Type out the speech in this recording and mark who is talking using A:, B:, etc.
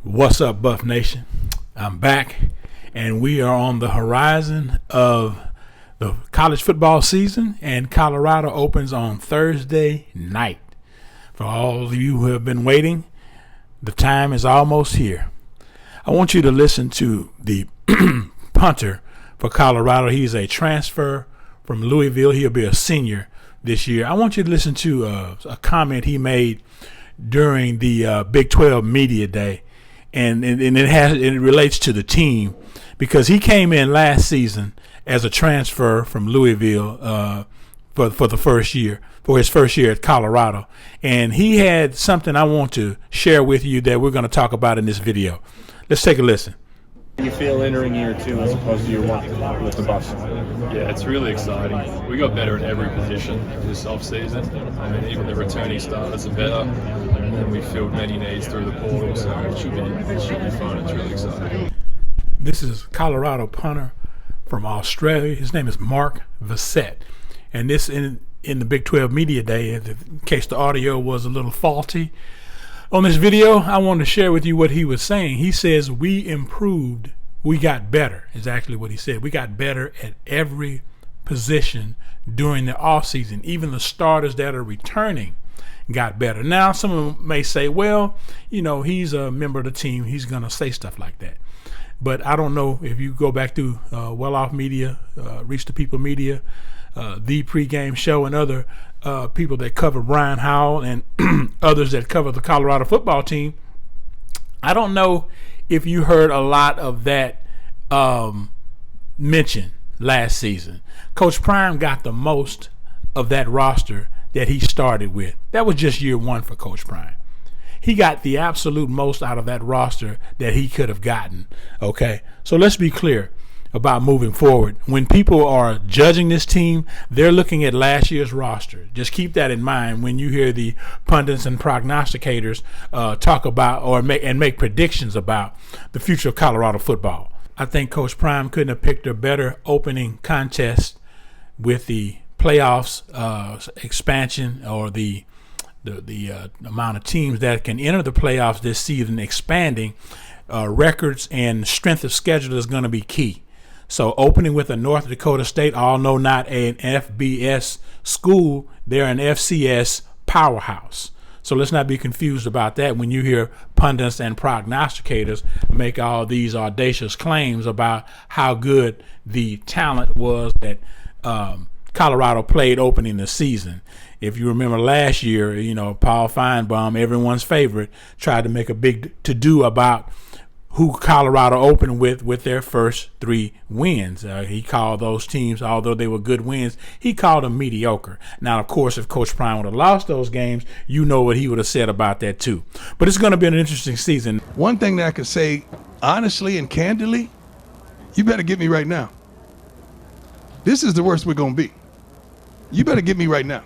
A: What's up, Buff Nation? I'm back, and we are on the horizon of the college football season, and Colorado opens on Thursday night. For all of you who have been waiting, the time is almost here. I want you to listen to the punter for Colorado. He's a transfer from Louisville. He'll be a senior this year. I want you to listen to a comment he made during the Big 12 Media Day. And it relates to the team because he came in last season as a transfer from Louisville for his first year at Colorado, and he had something I want to share with you that we're going to talk about in this video. Let's take a listen.
B: How do you feel entering year two as opposed to year one with the Buffs?
C: Yeah, it's really exciting. We got better at every position this offseason. I mean, even the returning starters are better, and then we filled many needs through the portal, so it should be fun. It's really exciting.
A: This is Colorado punter from Australia. His name is Mark Vissett, and this in the Big 12 Media Day. In case the audio was a little faulty on this video, I wanted to share with you what he was saying. He says we improved, we got better, is actually what he said. We got better at every position during the offseason. Even the starters that are returning got better. Now, some of them may say, well, he's a member of the team. He's going to say stuff like that. But I don't know if you go back to Well Off Media, Reach the People Media, the pregame show, and other people that cover Brian Howell and others that cover the Colorado football team. I don't know if you heard a lot of that mention last season. Coach Prime got the most of that roster that he started with. That was just year one for Coach Prime. He got the absolute most out of that roster that he could have gotten. Okay, so let's be clear about moving forward. When people are judging this team, they're looking at last year's roster. Just keep that in mind when you hear the pundits and prognosticators talk about or make predictions about the future of Colorado football. I think Coach Prime couldn't have picked a better opening contest with the playoffs expansion, or the amount of teams that can enter the playoffs this season expanding. Records and strength of schedule is going to be key. So opening with a North Dakota State, although not an FBS school, they're an FCS powerhouse. So let's not be confused about that when you hear pundits and prognosticators make all these audacious claims about how good the talent was that Colorado played opening the season. If you remember last year, Paul Feinbaum, everyone's favorite, tried to make a big to-do about who Colorado opened with their first three wins. He called those teams, although they were good wins, he called them mediocre. Now, of course, if Coach Prime would have lost those games, you know what he would have said about that too. But it's going to be an interesting season.
D: One thing that I could say honestly and candidly, you better get me right now. This is the worst we're going to be. You better get me right now.